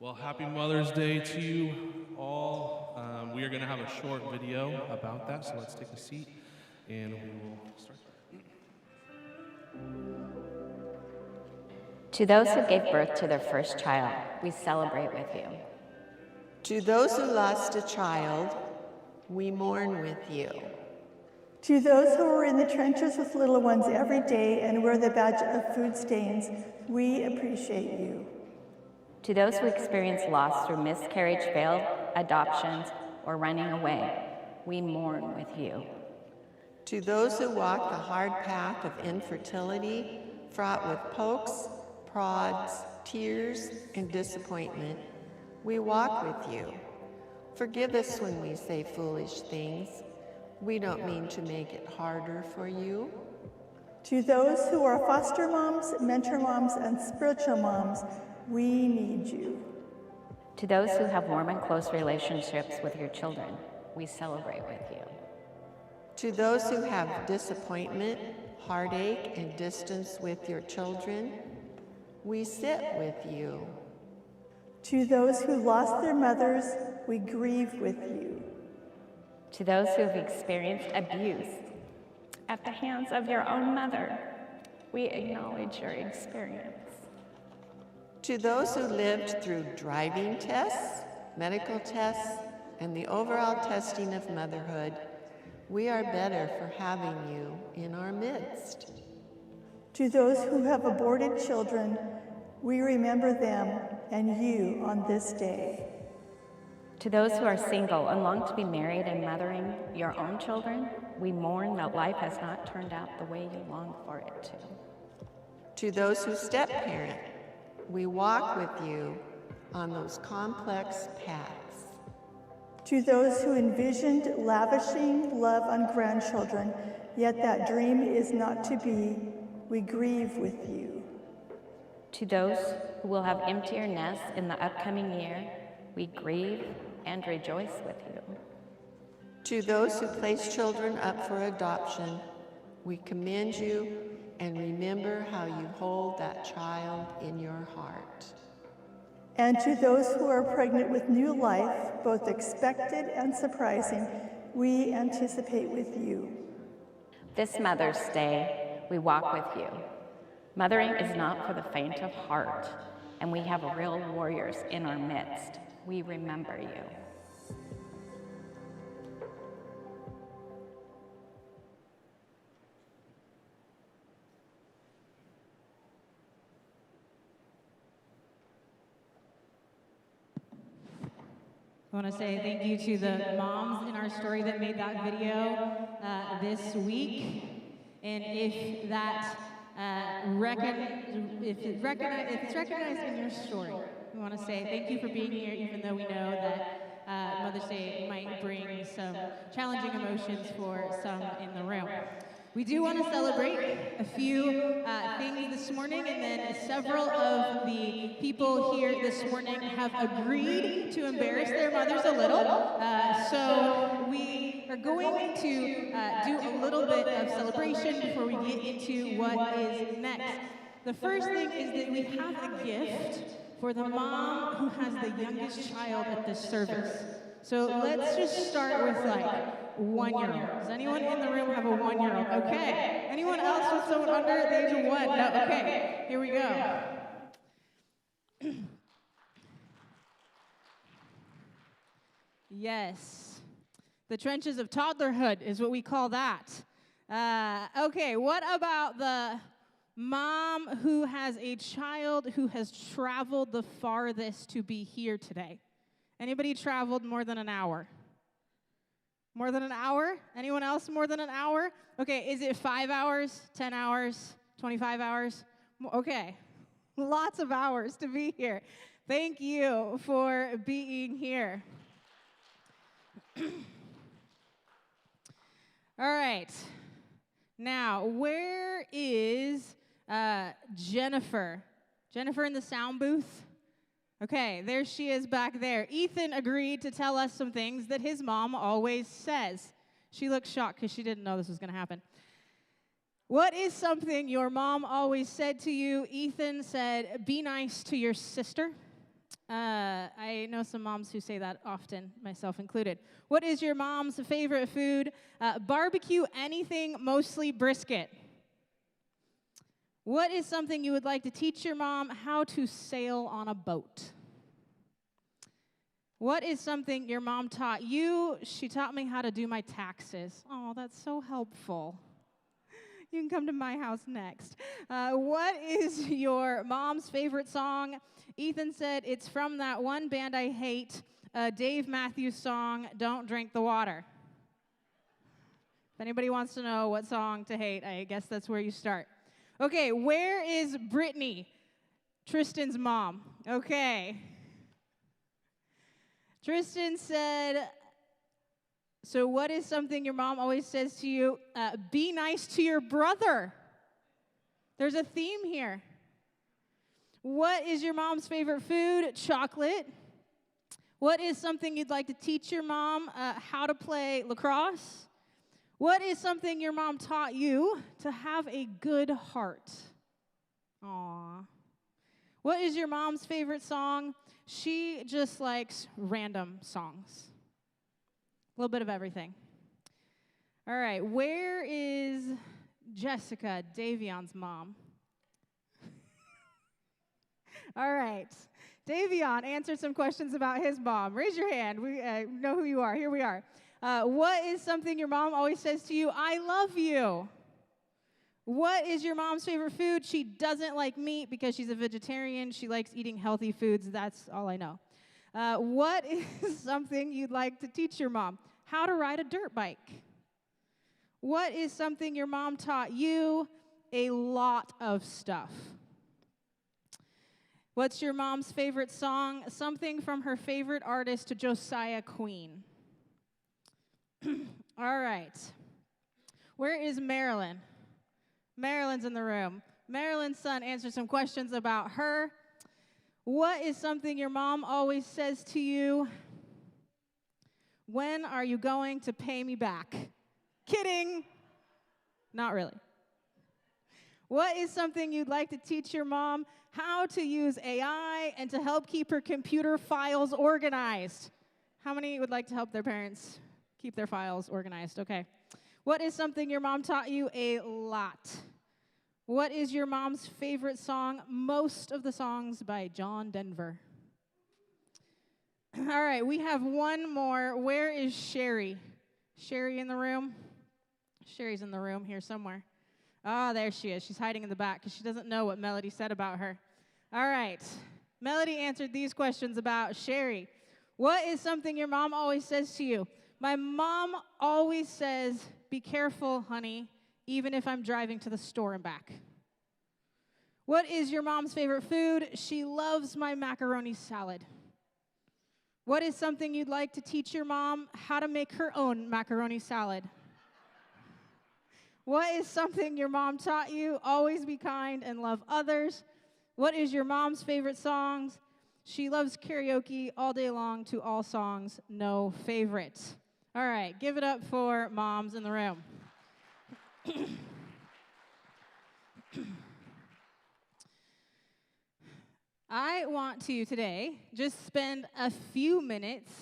Well, happy Mother's Day to you all. We are going to have a short video about that, so let's take a seat and we will start. To those who gave birth to their first child, we celebrate with you. To those who lost a child, we mourn with you. To those who are in the trenches with little ones every day and wear the badge of food stains, we appreciate you. To those who experience loss through miscarriage, failed adoptions, or running away, we mourn with you. To those who walk the hard path of infertility, fraught with pokes, prods, tears, and disappointment, we walk with you. Forgive us when we say foolish things. We don't mean to make it harder for you. To those who are foster moms, mentor moms, and spiritual moms, we need you. To those who have warm and close relationships with your children, we celebrate with you. To those who have disappointment, heartache, and distance with your children, we sit with you. To those who lost their mothers, we grieve with you. To those who have experienced abuse at the hands of your own mother, we acknowledge your experience. To those who lived through driving tests, medical tests, and the overall testing of motherhood, we are better for having you in our midst. To those who have aborted children, we remember them and you on this day. To those who are single and long to be married and mothering your own children, we mourn that life has not turned out the way you long for it to. To those who step-parent, we walk with you on those complex paths. To those who envisioned lavishing love on grandchildren, yet that dream is not to be, we grieve with you. To those who will have emptier nests in the upcoming year, we grieve and rejoice with you. To those who place children up for adoption, we commend you and remember how you hold that child in your heart. And to those who are pregnant with new life, both expected and surprising, we anticipate with you. This Mother's Day, we walk with you. Mothering is not for the faint of heart, and we have real warriors in our midst. We remember you. I want to say thank you to the moms in our story that made that video this week. And if that if it's recognized in your story, we want to say thank you for being here, even though we know that Mother's Day might bring some challenging emotions for some in the room. We do want to celebrate a few things this morning, and then several of the people here this morning have agreed to embarrass their mothers a little. So we are going to do a little bit of celebration before we get into what is next. The first thing is that we have a gift for the mom who has the youngest child at this service. So let's just start with like 1-year-old. Does anyone in the room have a 1-year-old? Okay. Anyone else with someone under the age of 1? No. Okay. Here we go. Yes. The trenches of toddlerhood is what we call that. Okay. What about the mom who has a child who has traveled the farthest to be here today? Anybody traveled more than an hour? More than an hour? Anyone else more than an hour? Okay, is it 5 hours, 10 hours, 25 hours? Okay, lots of hours to be here. Thank you for being here. All right, now where is Jennifer? Jennifer in the sound booth? Okay, there she is back there. Ethan agreed to tell us some things that his mom always says. She looked shocked because she didn't know this was going to happen. What is something your mom always said to you? Ethan said, be nice to your sister. I know some moms who say that often, myself included. What is your mom's favorite food? Barbecue anything, mostly brisket. What is something you would like to teach your mom? How to sail on a boat. What is something your mom taught you? She taught me how to do my taxes. Oh, that's so helpful. You can come to my house next. What is your mom's favorite song? Ethan said it's from that one band I hate, Dave Matthews song, Don't Drink the Water. If anybody wants to know what song to hate, I guess that's where you start. Okay, where is Brittany? Tristan's mom. Okay. Tristan said, so what is something your mom always says to you? Be nice to your brother. There's a theme here. What is your mom's favorite food? Chocolate. What is something you'd like to teach your mom? How to play lacrosse. What is something your mom taught you? To have a good heart. Aww. What is your mom's favorite song? She just likes random songs. A little bit of everything. All right, where is Jessica, Davion's mom? All right, Davion answered some questions about his mom. Raise your hand. We know who you are. Here we are. What is something your mom always says to you? I love you. What is your mom's favorite food? She doesn't like meat because she's a vegetarian. She likes eating healthy foods. That's all I know. What is something you'd like to teach your mom? How to ride a dirt bike. What is something your mom taught you? A lot of stuff. What's your mom's favorite song? Something from her favorite artist, Josiah Queen. All right. Where is Marilyn? Marilyn's in the room. Marilyn's son answered some questions about her. What is something your mom always says to you? When are you going to pay me back? Kidding. Not really. What is something you'd like to teach your mom? How to use AI and to help keep her computer files organized. How many would like to help their parents keep their files organized? Okay. What is something your mom taught you? A lot. What is your mom's favorite song? Most of the songs by John Denver. All right, we have one more. Where is Sherry? Sherry in the room? Sherry's in the room here somewhere. Oh, there she is. She's hiding in the back because she doesn't know what Melody said about her. All right. Melody answered these questions about Sherry. What is something your mom always says to you? My mom always says, be careful, honey, even if I'm driving to the store and back. What is your mom's favorite food? She loves my macaroni salad. What is something you'd like to teach your mom? How to make her own macaroni salad. What is something your mom taught you? Always be kind and love others. What is your mom's favorite songs? She loves karaoke all day long to all songs, no favorites. All right, give it up for moms in the room. I want to today just spend a few minutes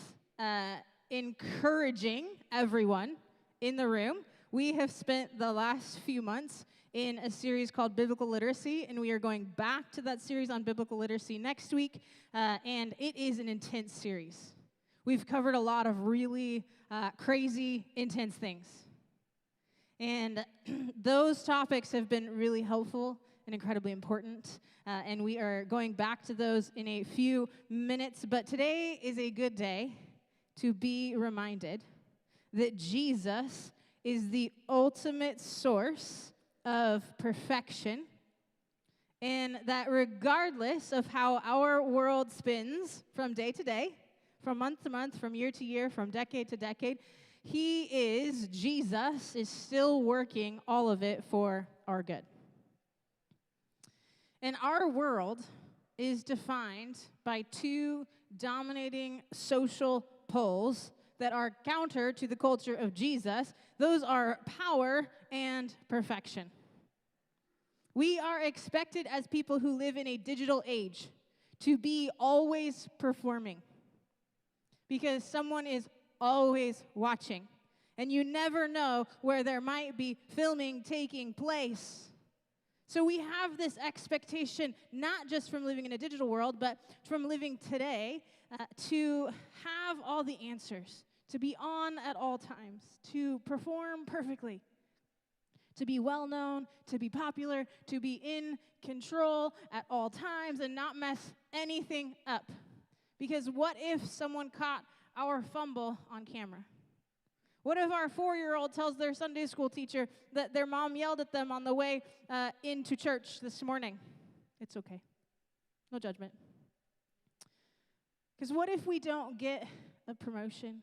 encouraging everyone in the room. We have spent the last few months in a series called Biblical Literacy, and we are going back to that series on Biblical Literacy next week, and it is an intense series. We've covered a lot of really crazy, intense things. And those topics have been really helpful and incredibly important, and we are going back to those in a few minutes. But today is a good day to be reminded that Jesus is the ultimate source of perfection, and that regardless of how our world spins from day to day, from month to month, from year to year, from decade to decade, Jesus is still working all of it for our good. And our world is defined by two dominating social poles that are counter to the culture of Jesus. Those are power and perfection. We are expected as people who live in a digital age to be always performing, because someone is always watching, and you never know where there might be filming taking place. So we have this expectation, not just from living in a digital world, but from living today, to have all the answers, to be on at all times, to perform perfectly, to be well-known, to be popular, to be in control at all times and not mess anything up. Because what if someone caught our fumble on camera? What if our 4-year-old tells their Sunday school teacher that their mom yelled at them on the way into church this morning? It's okay. No judgment. Because what if we don't get a promotion?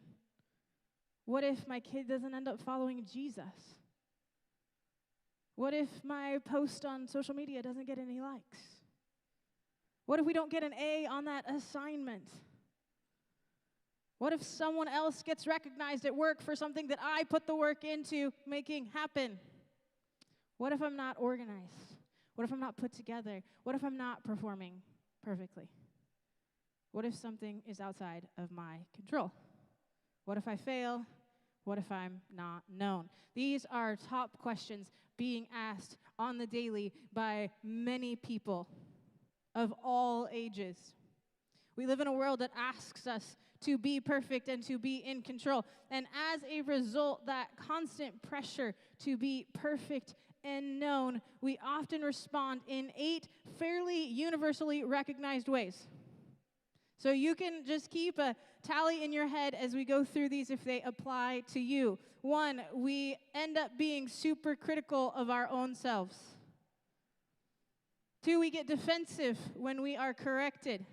What if my kid doesn't end up following Jesus? What if my post on social media doesn't get any likes? What if we don't get an A on that assignment? What if someone else gets recognized at work for something that I put the work into making happen? What if I'm not organized? What if I'm not put together? What if I'm not performing perfectly? What if something is outside of my control? What if I fail? What if I'm not known? These are top questions being asked on the daily by many people of all ages. We live in a world that asks us to be perfect and to be in control. And as a result, that constant pressure to be perfect and known, we often respond in 8 fairly universally recognized ways. So you can just keep a tally in your head as we go through these if they apply to you. 1, we end up being super critical of our own selves. 2, we get defensive when we are corrected.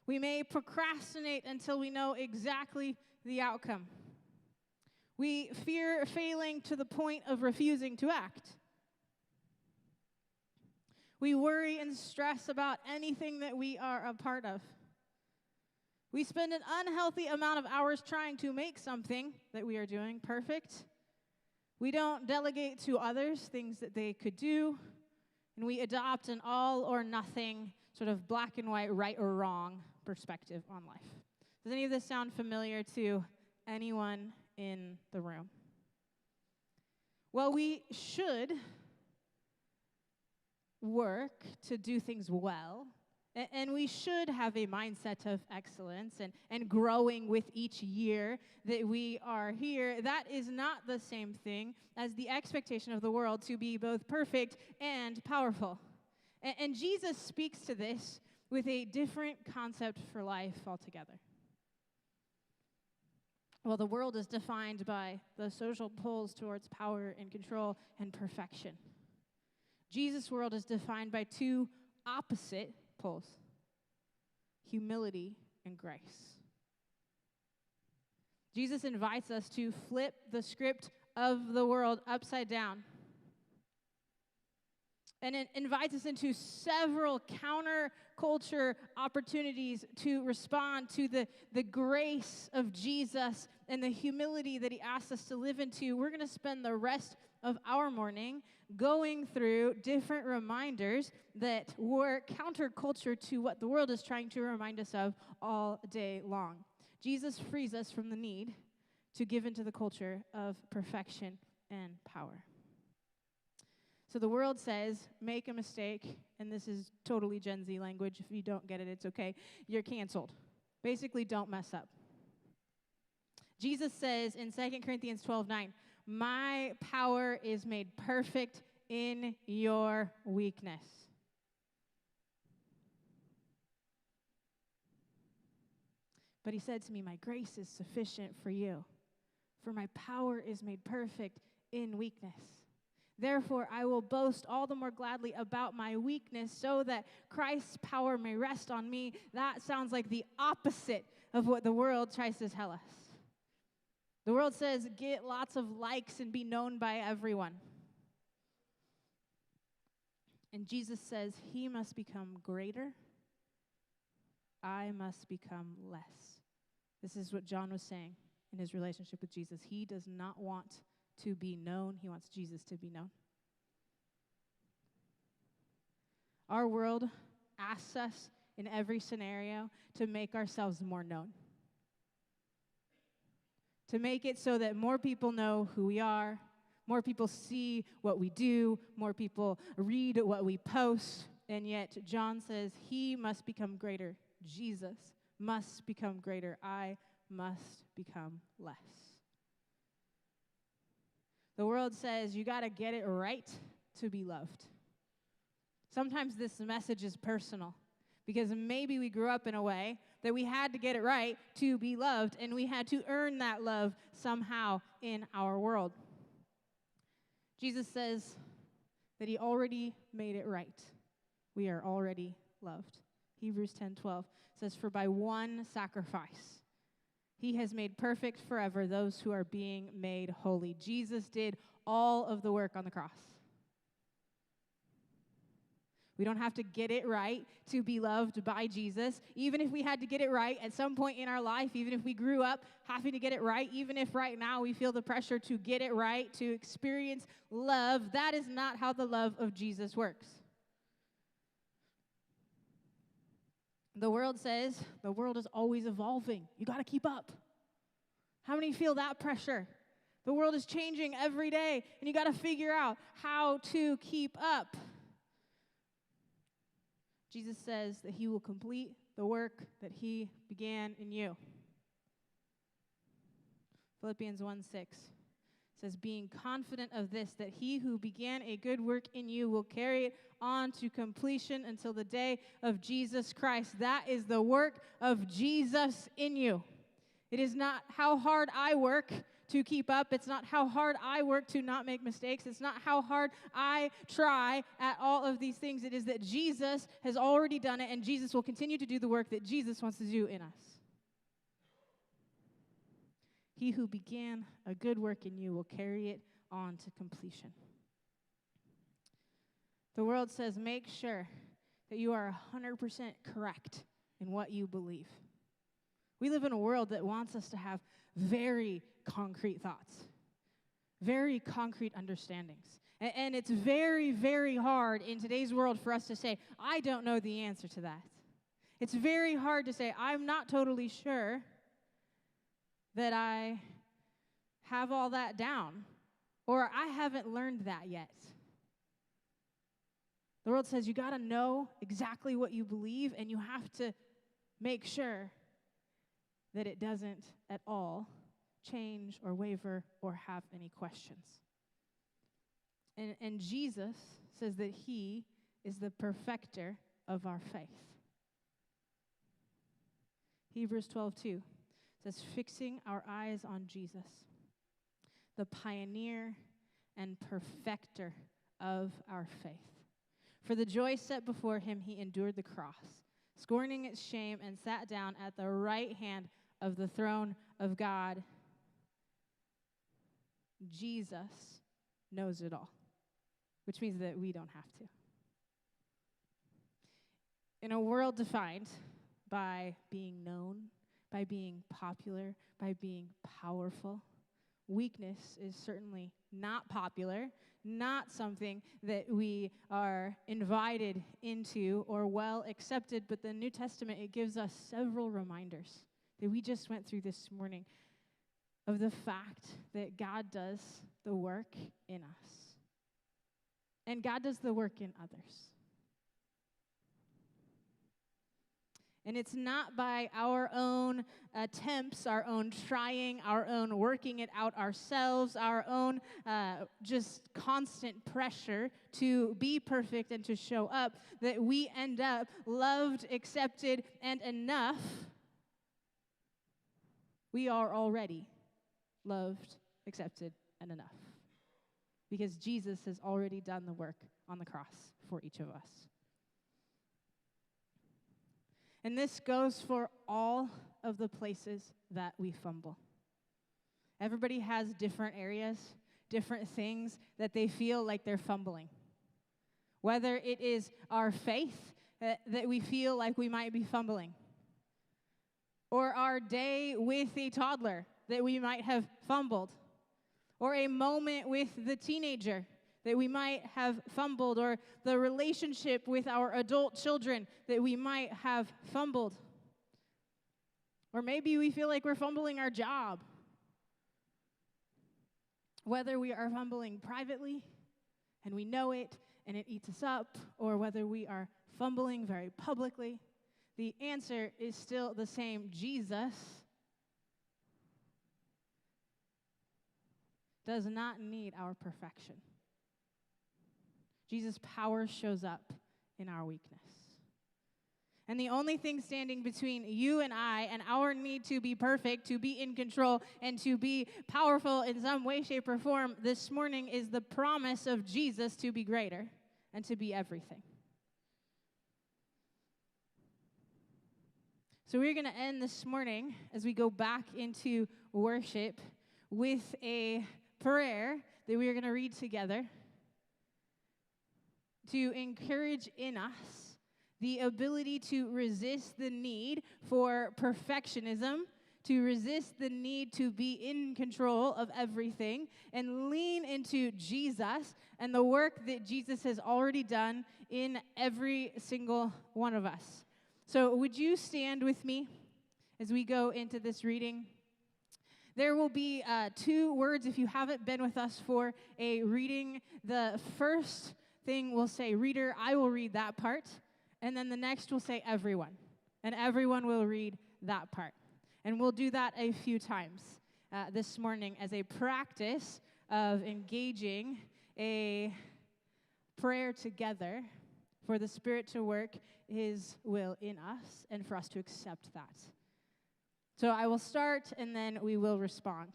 We may procrastinate until we know exactly the outcome. We fear failing to the point of refusing to act. We worry and stress about anything that we are a part of. We spend an unhealthy amount of hours trying to make something that we are doing perfect. We don't delegate to others things that they could do. And we adopt an all or nothing, sort of black and white, right or wrong perspective on life. Does any of this sound familiar to anyone in the room? Well, we should work to do things well, and we should have a mindset of excellence and growing with each year that we are here. That is not the same thing as the expectation of the world to be both perfect and powerful. And Jesus speaks to this with a different concept for life altogether. Well, the world is defined by the social pulls towards power and control and perfection. Jesus' world is defined by 2 opposite pulls: humility and grace. Jesus invites us to flip the script of the world upside down. And it invites us into several counterculture opportunities to respond to the grace of Jesus and the humility that he asks us to live into. We're going to spend the rest of our morning going through different reminders that were counterculture to what the world is trying to remind us of all day long. Jesus frees us from the need to give into the culture of perfection and power. So the world says, make a mistake, and this is totally Gen Z language. If you don't get it, it's okay. You're canceled. Basically, don't mess up. Jesus says in 2 Corinthians 12:9, my power is made perfect in your weakness. But he said to me, my grace is sufficient for you, for my power is made perfect in weakness. Therefore, I will boast all the more gladly about my weakness so that Christ's power may rest on me. That sounds like the opposite of what the world tries to tell us. The world says, get lots of likes and be known by everyone. And Jesus says, he must become greater. I must become less. This is what John was saying in his relationship with Jesus. He does not want to be known. He wants Jesus to be known. Our world asks us in every scenario to make ourselves more known. To make it so that more people know who we are, more people see what we do, more people read what we post, and yet John says he must become greater. Jesus must become greater. I must become less. The world says you got to get it right to be loved. Sometimes this message is personal because maybe we grew up in a way that we had to get it right to be loved, and we had to earn that love somehow in our world. Jesus says that he already made it right. We are already loved. Hebrews 10:12 says, "For by one sacrifice he has made perfect forever those who are being made holy." Jesus did all of the work on the cross. We don't have to get it right to be loved by Jesus. Even if we had to get it right at some point in our life, even if we grew up having to get it right, even if right now we feel the pressure to get it right, to experience love, that is not how the love of Jesus works. The world says the world is always evolving. You got to keep up. How many feel that pressure? The world is changing every day, and you got to figure out how to keep up. Jesus says that he will complete the work that he began in you. Philippians 1:6 says, "Being confident of this, that he who began a good work in you will carry it on to completion until the day of Jesus Christ." That is the work of Jesus in you. It is not how hard I work to keep up. It's not how hard I work to not make mistakes. It's not how hard I try at all of these things. It is that Jesus has already done it, and Jesus will continue to do the work that Jesus wants to do in us. He who began a good work in you will carry it on to completion. The world says make sure that you are 100% correct in what you believe. We live in a world that wants us to have very concrete thoughts, very concrete understandings. And it's very, very hard in today's world for us to say, I don't know the answer to that. It's very hard to say, I'm not totally sure that I have all that down, or I haven't learned that yet. The world says you got to know exactly what you believe, and you have to make sure that it doesn't at all change or waver or have any questions. And Jesus says that he is the perfecter of our faith. Hebrews 12:2 says, fixing our eyes on Jesus, the pioneer and perfecter of our faith. For the joy set before him, he endured the cross, scorning its shame, and sat down at the right hand of the throne of God. Jesus knows it all, which means that we don't have to. In a world defined by being known, by being popular, by being powerful, weakness is certainly not popular, not something that we are invited into or well accepted, but the New Testament, it gives us several reminders that we just went through this morning of the fact that God does the work in us. And God does the work in others. And it's not by our own attempts, our own trying, our own working it out ourselves, our own just constant pressure to be perfect and to show up that we end up loved, accepted, and enough. We are already loved, accepted, and enough. Because Jesus has already done the work on the cross for each of us. And this goes for all of the places that we fumble. Everybody has different areas, different things that they feel like they're fumbling. Whether it is our faith that we feel like we might be fumbling, or our day with a toddler that we might have fumbled, or a moment with the teenager that we might have fumbled, or the relationship with our adult children that we might have fumbled. Or maybe we feel like we're fumbling our job. Whether we are fumbling privately and we know it and it eats us up, or whether we are fumbling very publicly, the answer is still the same. Jesus does not need our perfection. Jesus' power shows up in our weakness. And the only thing standing between you and I and our need to be perfect, to be in control, and to be powerful in some way, shape, or form this morning is the promise of Jesus to be greater and to be everything. So we're going to end this morning as we go back into worship with a prayer that we are going to read together to encourage in us the ability to resist the need for perfectionism, to resist the need to be in control of everything, and lean into Jesus and the work that Jesus has already done in every single one of us. So would you stand with me as we go into this reading? There will be 2 words if you haven't been with us for a reading. The first thing will say, reader, I will read that part. And then the next will say everyone. And everyone will read that part. And we'll do that a few times this morning as a practice of engaging a prayer together for the Spirit to work His will in us and for us to accept that. So I will start and then we will respond.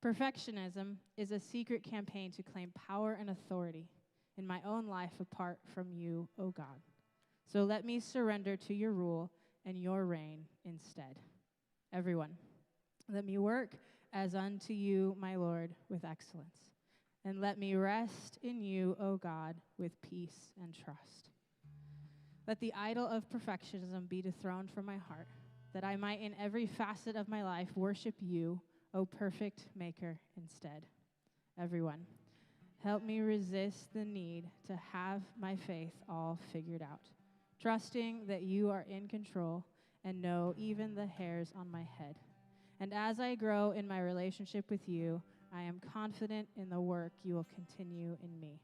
Perfectionism is a secret campaign to claim power and authority in my own life apart from you, O God. So let me surrender to your rule and your reign instead. Everyone, let me work as unto you, my Lord, with excellence. And let me rest in you, O God, with peace and trust. Let the idol of perfectionism be dethroned from my heart, that I might in every facet of my life worship you, O perfect maker, instead. Everyone, help me resist the need to have my faith all figured out, trusting that you are in control and know even the hairs on my head. And as I grow in my relationship with you, I am confident in the work you will continue in me.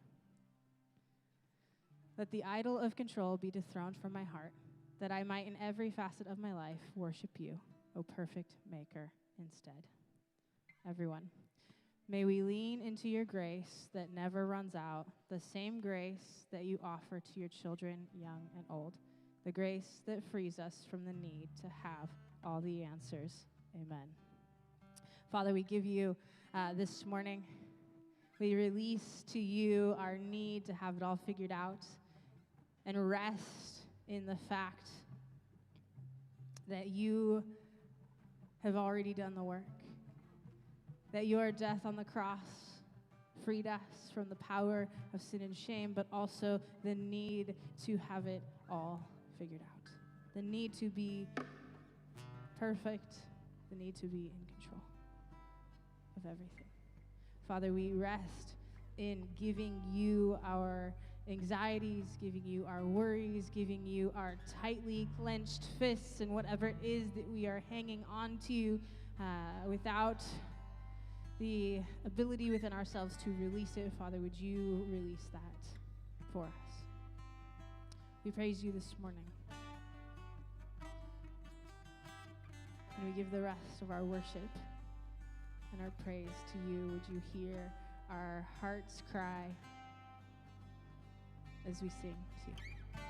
Let the idol of control be dethroned from my heart, that I might in every facet of my life worship you, O perfect maker, instead. Everyone, may we lean into your grace that never runs out, the same grace that you offer to your children, young and old, the grace that frees us from the need to have all the answers. Amen. Father, we give you this morning, we release to you our need to have it all figured out and rest in the fact that you have already done the work, that your death on the cross freed us from the power of sin and shame, but also the need to have it all figured out, the need to be perfect, the need to be in control of everything. Father, we rest in giving you our anxieties, giving you our worries, giving you our tightly clenched fists and whatever it is that we are hanging on to without the ability within ourselves to release it. Father, would you release that for us? We praise you this morning. And we give the rest of our worship and our praise to you. Would you hear our hearts cry as we sing to you?